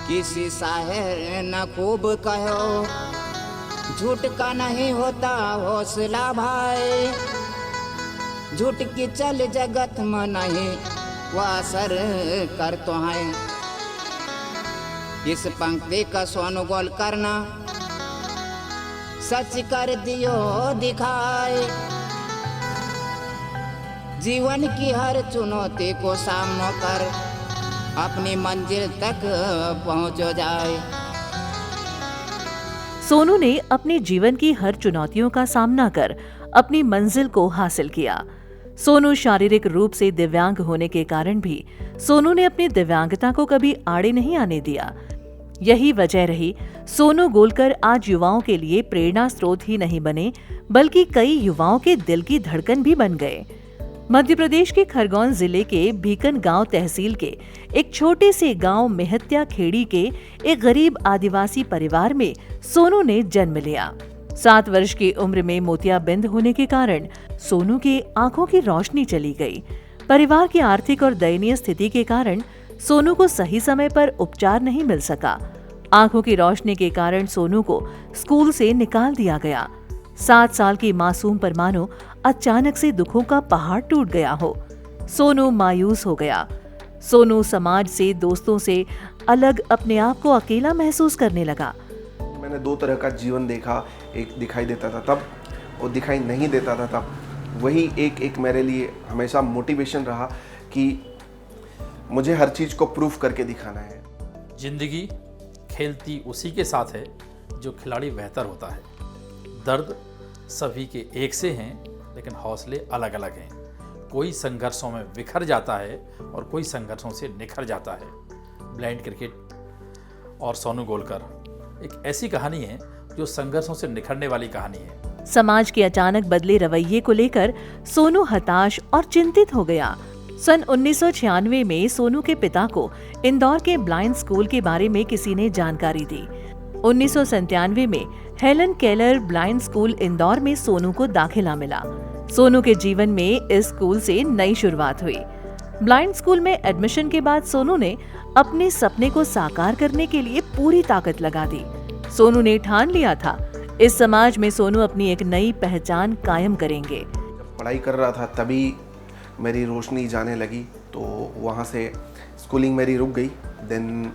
किसी शायर न खूब कहो, झूठ का नहीं होता हौसला भाई, झूठ की चल जगत में नहीं वह असर कर तो है। इस पंक्ति का सोनू गोल करना सच कर दियो दिखाए, जीवन की हर चुनौती को सामना कर अपनी मंजिल तक पहुंचो जाए। सोनू ने अपने जीवन की हर चुनौतियों का सामना कर अपनी मंजिल को हासिल किया। सोनू शारीरिक रूप से दिव्यांग होने के कारण भी सोनू ने अपनी दिव्यांगता को कभी आड़े नहीं आने दिया। यही वजह रही सोनू गोलकर आज युवाओं के लिए प्रेरणा स्रोत ही नहीं बने, बल्कि कई युवाओं के दिल की धड़कन भी बन गए। मध्य प्रदेश के खरगोन जिले के भीकन गांव तहसील के एक छोटे से गांव मेहत्या खेड़ी के एक गरीब आदिवासी परिवार में सोनू ने जन्म लिया। 7 वर्ष की उम्र में मोतियाबिंद होने के कारण सोनू की आंखों की रोशनी चली गई। परिवार की आर्थिक और दयनीय स्थिति के कारण सोनू को सही समय पर उपचार नहीं मिल सका। आंखों की रोशनी के कारण सोनू को स्कूल से निकाल दिया गया। 7 साल की मासूम पर मानो अचानक से दुखों का पहाड़ टूट गया हो। सोनू मायूस हो गया। सोनू समाज से, दोस्तों से अलग अपने आप को अकेला महसूस करने लगा। मैंने 2 तरह का जीवन देखा, एक दिखाई देता था तब और दिखाई नहीं देता था तब। वही एक मेरे लिए हमेशा मोटिवेशन रहा कि मुझे हर चीज़ को प्रूफ करके दिखाना है। जिंदगी खेलती उसी के साथ है जो खिलाड़ी बेहतर होता है। दर्द सभी के एक से हैं, लेकिन हौसले अलग अलग हैं। कोई संघर्षों में बिखर जाता है और कोई संघर्षों से निखर जाता है। ब्लाइंड क्रिकेट और सोनू गोलकर एक ऐसी कहानी है जो संघर्षों से निखरने वाली कहानी है। समाज के अचानक बदले रवैये को लेकर सोनू हताश और चिंतित हो गया। सन 1996 में सोनू के पिता को इंदौर के ब्लाइंड स्कूल के बारे में किसी ने जानकारी दी। 1997 में Helen Keller blind school Indore में सोनू को दाखिला मिला। सोनू के जीवन में इस स्कूल से नई शुरुआत हुई। ब्लाइंड स्कूल में एडमिशन के बाद सोनू ने अपने सपने को साकार करने के लिए पूरी ताकत लगा दी। सोनू ने ठान लिया था, इस समाज में सोनू अपनी एक नई पहचान कायम करेंगे। जब पढ़ाई कर रहा था तभी मेरी रोशनी जाने लगी, तो वहाँ से स्कूलिंग मेरी रुक गई। देन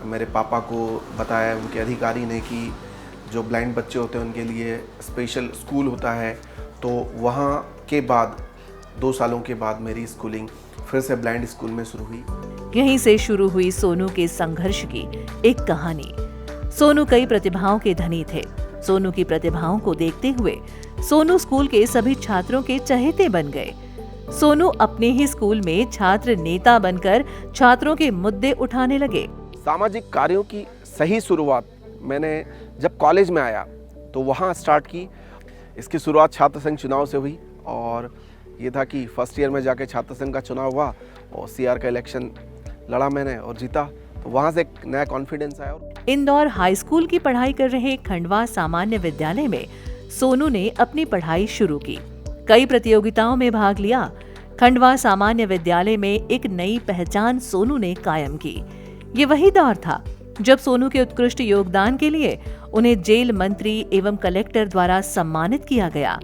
मेरे पापा को बताया उनके अधिकारी ने कि जो ब्लाइंड बच्चे होते हैं उनके लिए स्पेशल स्कूल होता है। तो वहाँ के बाद 2 सालों के बाद मेरी स्कूलिंग फिर से ब्लाइंड स्कूल में शुरू हुई। यहीं से शुरू हुई सोनू के संघर्ष की एक कहानी। सोनू कई प्रतिभाओं के धनी थे। सोनू की प्रतिभाओं को देखते हुए सोनू स्कूल के सभी छात्रों के चहेते बन गए। सोनू अपने ही स्कूल में छात्र नेता बनकर छात्रों के मुद्दे उठाने लगे। सामाजिक कार्यों की सही शुरुआत मैंने जब कॉलेज में आया तो वहाँ स्टार्ट की। इसकी शुरुआत छात्र संघ चुनाव से हुई और ये था कि फर्स्ट ईयर में जाके छात्र संघ का चुनाव हुआ और सीआर का इलेक्शन लड़ा मैंने और जीता। तो वहाँ से एक नया कॉन्फिडेंस आया। इंदौर हाई स्कूल की पढ़ाई कर रहे खंडवा सामान्य विद्यालय में सोनू ने अपनी पढ़ाई शुरू की। कई प्रतियोगिताओं में भाग लिया। खंडवा सामान्य विद्यालय में एक नई पहचान सोनू ने कायम की। ये वही दौर था जब सोनू के उत्कृष्ट योगदान के लिए उन्हें जेल मंत्री एवं कलेक्टर द्वारा सम्मानित किया गया।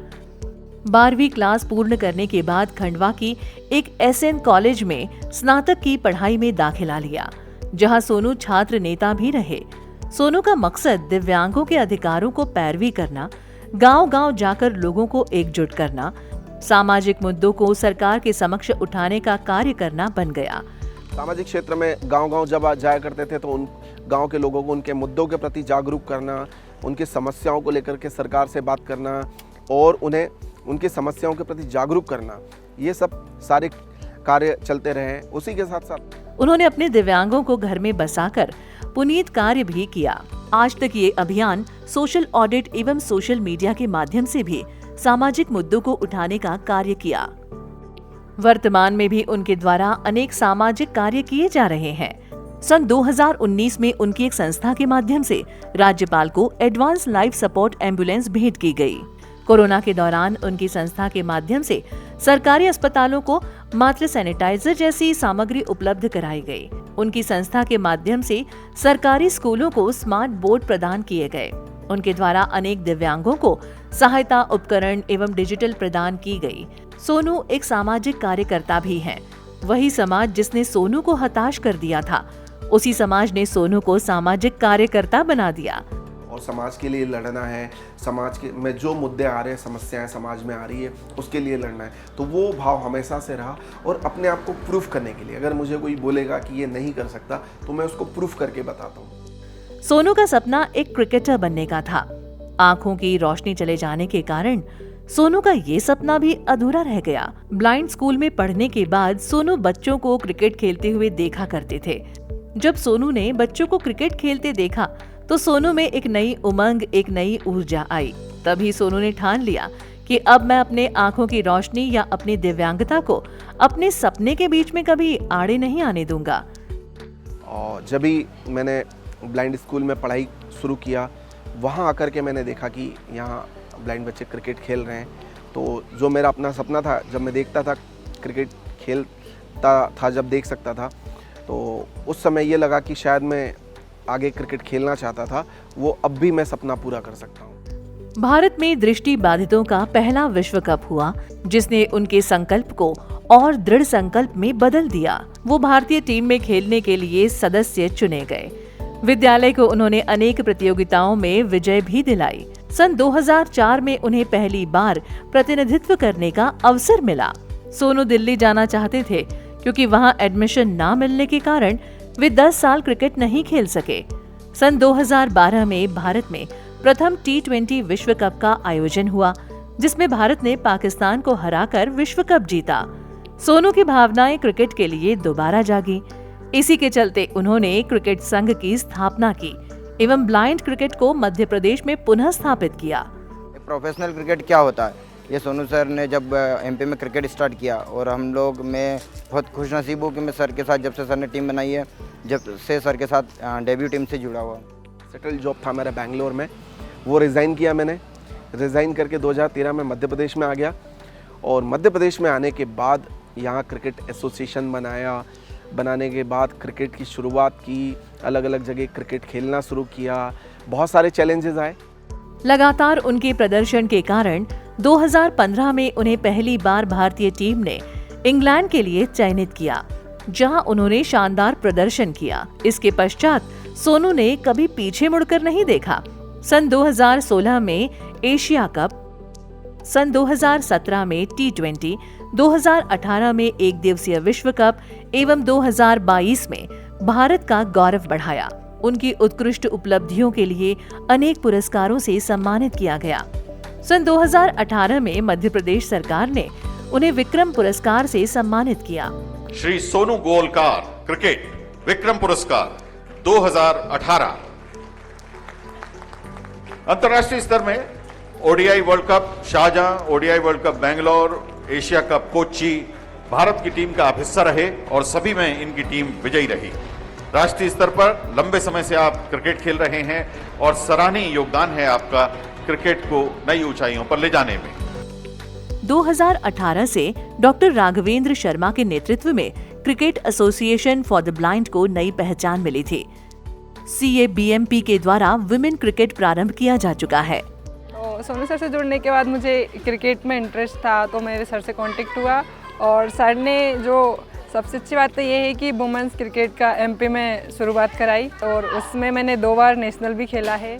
12वीं क्लास पूर्ण करने के बाद खंडवा की एक एसएन कॉलेज में स्नातक की पढ़ाई में दाखिला लिया, जहां सोनू छात्र नेता भी रहे। सोनू का मकसद दिव्यांगों के अधिकारों को पैरवी करना, गांव-गांव जाकर लोगों को एकजुट करना, सामाजिक मुद्दों को सरकार के समक्ष उठाने का कार्य करना बन गया। सामाजिक क्षेत्र में गांव-गांव जब जाया करते थे तो उन गांव के लोगों को उनके मुद्दों के प्रति जागरूक करना, उनकी समस्याओं को लेकर के सरकार से बात करना और उन्हें उनकी समस्याओं के प्रति जागरूक करना, ये सब सारे कार्य चलते रहे। उसी के साथ साथ उन्होंने अपने दिव्यांगों को घर में बसाकर पुनीत कार्य भी किया। आज तक ये अभियान सोशल ऑडिट एवं सोशल मीडिया के माध्यम से भी सामाजिक मुद्दों को उठाने का कार्य किया। वर्तमान में भी उनके द्वारा अनेक सामाजिक कार्य किए जा रहे हैं। सन 2019 में उनकी एक संस्था के माध्यम से राज्यपाल को एडवांस लाइफ सपोर्ट एम्बुलेंस भेंट की गई। कोरोना के दौरान उनकी संस्था के माध्यम से सरकारी अस्पतालों को मात्र सैनिटाइजर जैसी सामग्री उपलब्ध कराई गई। उनकी संस्था के माध्यम से सरकारी स्कूलों को स्मार्ट बोर्ड प्रदान किए गए। उनके द्वारा अनेक दिव्यांगों को सहायता उपकरण एवं डिजिटल प्रदान की गई। सोनू एक सामाजिक कार्यकर्ता भी हैं। वही समाज जिसने सोनू को हताश कर दिया था, उसी समाज ने सोनू को सामाजिक कार्यकर्ता बना दिया। और समाज के लिए लड़ना है, समाज के में जो मुद्दे आ रहे हैं, समस्याएं समाज में आ रही है, उसके लिए लड़ना है। तो वो भाव हमेशा से रहा। और अपने आप को प्रूफ करने के लिए, अगर मुझे कोई बोलेगा कि ये नहीं कर सकता, तो मैं उसको प्रूफ करके बताता हूँ। सोनू का सपना एक क्रिकेटर बनने का था। आंखों की रोशनी चले जाने के कारण सोनू का ये सपना भी अधूरा रह गया। ब्लाइंड स्कूल में पढ़ने के बाद सोनू बच्चों को क्रिकेट खेलते हुए देखा करते थे। जब सोनू ने बच्चों को क्रिकेट खेलते देखा तो सोनू में एक नई उमंग, एक नई ऊर्जा आई। तभी सोनू ने ठान लिया कि अब मैं अपने आंखों की रोशनी या अपनी दिव्यांगता को अपने सपने के बीच में कभी आड़े नहीं आने दूंगा। और जब भी मैंने ब्लाइंड स्कूल में पढ़ाई शुरू किया, वहाँ आकर के मैंने देखा कि यहाँ ब्लाइंड बच्चे क्रिकेट खेल रहे हैं। तो जो मेरा अपना सपना था, जब मैं देखता था क्रिकेट खेलता था, जब देख सकता था, तो उस समय ये लगा कि शायद मैं आगे क्रिकेट खेलना चाहता था। वो अब भी मैं सपना पूरा कर सकता हूँ। भारत में दृष्टि बाधितों का पहला विश्व कप हुआ, जिसने उनके संकल्प को और दृढ़ संकल्प में बदल दिया। वो भारतीय टीम में खेलने के लिए सदस्य चुने गए। विद्यालय को उन्होंने अनेक प्रतियोगिताओं में विजय भी दिलाई। सन 2004 में उन्हें पहली बार प्रतिनिधित्व करने का अवसर मिला। सोनू दिल्ली जाना चाहते थे, क्योंकि वहां एडमिशन ना मिलने के कारण वे 10 साल क्रिकेट नहीं खेल सके। सन 2012 में भारत में प्रथम T20 विश्व कप का आयोजन हुआ, जिसमें भारत ने पाकिस्तान को हराकर विश्व कप जीता। सोनू की भावनाएं क्रिकेट के लिए दोबारा जागी। इसी के चलते उन्होंने क्रिकेट संघ की स्थापना की एवं ब्लाइंड क्रिकेट को मध्य प्रदेश में पुनः स्थापित किया। प्रोफेशनल क्रिकेट क्या होता है, ये सोनू सर ने जब एमपी में क्रिकेट स्टार्ट किया, और हम लोग, मैं बहुत खुशनसीब हूँ कि मैं सर के साथ, जब से सर ने टीम बनाई है, जब से सर के साथ डेब्यू टीम से जुड़ा हुआ। सेटल जॉब था मेरा बैंगलोर में, वो रिज़ाइन किया मैंने। रिज़ाइन करके 2013 में मध्य प्रदेश में आ गया। और मध्य प्रदेश में आने के बाद यहाँ क्रिकेट एसोसिएशन बनाने के बाद क्रिकेट की शुरुआत की, अलग अलग जगह क्रिकेट खेलना शुरू किया। बहुत सारे चैलेंजेस आए। लगातार उनके प्रदर्शन के कारण 2015 में उन्हें पहली बार भारतीय टीम ने इंग्लैंड के लिए चयनित किया, जहां उन्होंने शानदार प्रदर्शन किया। इसके पश्चात सोनू ने कभी पीछे मुड़कर नहीं देखा। सन 2016 में एशिया कप, सन 2017 में T20, 2018 में एक दिवसीय विश्व कप एवं 2022 में भारत का गौरव बढ़ाया। उनकी उत्कृष्ट उपलब्धियों के लिए अनेक पुरस्कारों से सम्मानित किया गया। सन 2018 में मध्य प्रदेश सरकार ने उन्हें विक्रम पुरस्कार से सम्मानित किया। श्री सोनू गोलकार क्रिकेट विक्रम पुरस्कार 2018। अंतर्राष्ट्रीय स्तर में ODI world cup Sharjah, ODI world cup Bangalore, Asia cup Kochi Bharat की टीम का आप हिस्सा रहे और सभी में इनकी टीम विजयी रही। राष्ट्रीय स्तर पर लंबे समय से आप क्रिकेट खेल रहे हैं और सराहनीय योगदान है आपका क्रिकेट को नई ऊंचाइयों पर ले जाने में। 2018 से डॉक्टर राघवेंद्र शर्मा के नेतृत्व में cricket association for the blind को नई पहचान मिली थी। CABMP के द्वारा विमेन क्रिकेट प्रारंभ किया जा चुका है। तो सोनू सर से जुड़ने के बाद मुझे क्रिकेट में इंटरेस्ट था, तो मेरे सर से कांटेक्ट हुआ और सर ने जो सबसे अच्छी बात तो ये है कि वुमेन्स क्रिकेट का MP में शुरुआत कराई और उसमें मैंने 2 बार नेशनल भी खेला है।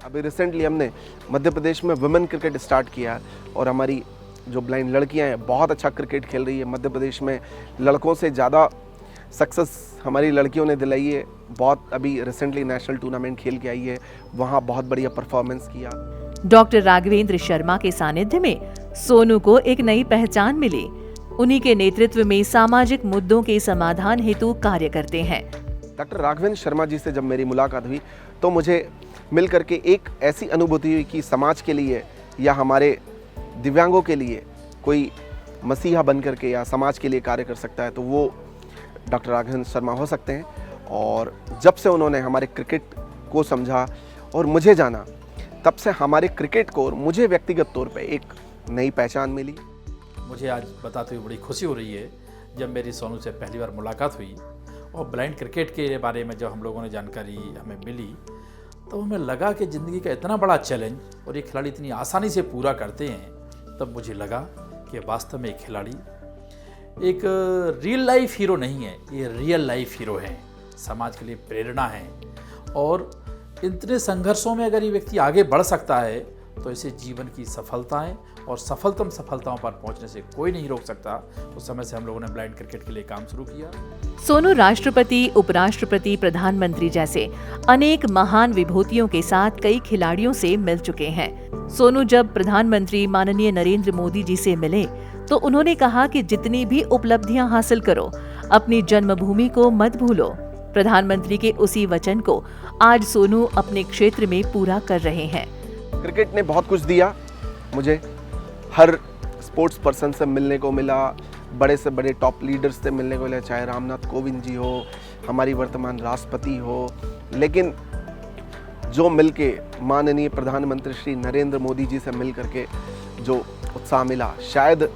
अभी रिसेंटली हमने मध्य प्रदेश में वुमेन क्रिकेट स्टार्ट किया और हमारी जो ब्लाइंड लड़कियां हैं बहुत अच्छा क्रिकेट खेल रही है। मध्य प्रदेश में लड़कों से ज़्यादा सक्सेस हमारी लड़कियों ने दिलाई है। बहुत अभी रिसेंटली नेशनल टूर्नामेंट खेल के आई है, वहाँ बहुत बढ़िया परफॉर्मेंस किया। डॉक्टर राघवेंद्र शर्मा के सानिध्य में सोनू को एक नई पहचान मिली। उन्हीं के नेतृत्व में सामाजिक मुद्दों के समाधान हेतु कार्य करते हैं। डॉक्टर राघवेंद्र शर्मा जी से जब मेरी मुलाकात हुई तो मुझे मिल करके एक ऐसी अनुभूति हुई कि समाज के लिए या हमारे दिव्यांगों के लिए कोई मसीहा बन करके या समाज के लिए कार्य कर सकता है तो वो डॉक्टर राघवेंद्र शर्मा हो सकते हैं। और जब से उन्होंने हमारे क्रिकेट को समझा और मुझे जाना, तब से हमारे क्रिकेट को और मुझे व्यक्तिगत तौर पे एक नई पहचान मिली। मुझे आज बताते हुए बड़ी खुशी हो रही है, जब मेरी सोनू से पहली बार मुलाकात हुई और ब्लाइंड क्रिकेट के बारे में जब हम लोगों ने जानकारी हमें मिली तो हमें लगा कि ज़िंदगी का इतना बड़ा चैलेंज और ये खिलाड़ी इतनी आसानी से पूरा करते हैं, तब मुझे लगा कि वास्तव में एक खिलाड़ी एक रियल लाइफ हीरो नहीं है, ये रियल लाइफ हीरो है, समाज के लिए प्रेरणा है। और इतने संघर्षों में अगर ये व्यक्ति आगे बढ़ सकता है तो इसे जीवन की सफलताएं और सफलतम सफलताओं पर पहुंचने से कोई नहीं रोक सकता। उस समय से हम लोगों ने ब्लाइंड क्रिकेट के लिए काम शुरू किया। सोनू राष्ट्रपति, उपराष्ट्रपति, प्रधानमंत्री जैसे अनेक महान विभूतियों के साथ कई खिलाड़ियों से मिल चुके हैं। सोनू जब प्रधानमंत्री माननीय नरेंद्र मोदी जी से मिले तो उन्होंने कहा कि जितनी भी उपलब्धियां हासिल करो, अपनी जन्मभूमि को मत भूलो। प्रधानमंत्री के उसी वचन को आज सोनू अपने क्षेत्र में पूरा कर रहे हैं। क्रिकेट ने बहुत कुछ दिया मुझे, हर स्पोर्ट्स पर्सन से मिलने को मिला, बड़े से बड़े टॉप लीडर्स से मिलने को मिला, चाहे रामनाथ कोविंद जी हो, हमारी वर्तमान राष्ट्रपति हो, लेकिन जो मिलके माननीय प्रधानमंत्री श्री नरेंद्र मोदी जी से मिल करके जो उत्साह मिला, शायद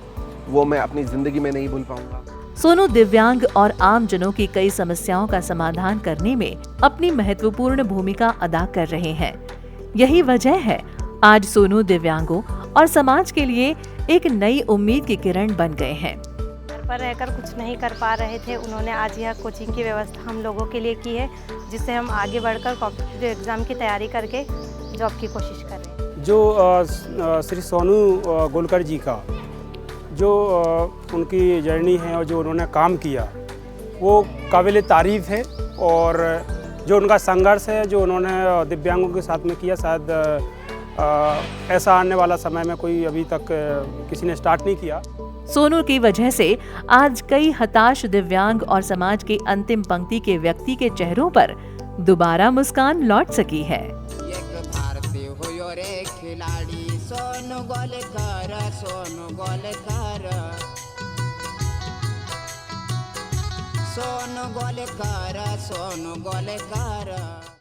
वो मैं अपनी ज़िंदगी में नहीं भूल पाऊंगा। सोनू दिव्यांग और आम जनों की कई समस्याओं का समाधान करने में अपनी महत्वपूर्ण भूमिका अदा कर रहे हैं। यही वजह है आज सोनू दिव्यांगों और समाज के लिए एक नई उम्मीद की किरण बन गए हैं। घर पर रहकर कुछ नहीं कर पा रहे थे, उन्होंने आज यह कोचिंग की व्यवस्था हम लोगों के लिए की है, जिससे हम आगे बढ़कर कॉम्पिटिटिव एग्ज़ाम की तैयारी करके जॉब की कोशिश कर रहे हैं। जो श्री सोनू गोलकर जी का जो उनकी जर्नी है और जो उन्होंने काम किया वो काबिल तारीफ़ है, और जो उनका संघर्ष है जो उन्होंने दिव्यांगों के साथ में किया, शायद ऐसा आने वाला समय में कोई अभी तक किसी ने स्टार्ट नहीं किया। सोनू की वजह से आज कई हताश दिव्यांग और समाज के अंतिम पंक्ति के व्यक्ति के चेहरों पर दोबारा मुस्कान लौट सकी है। एक भारतीय हुयो रे खिलाड़ी सोनू गोलकर, सोनू गोलकर, सोनू गोलकर, सोनू गोलकर।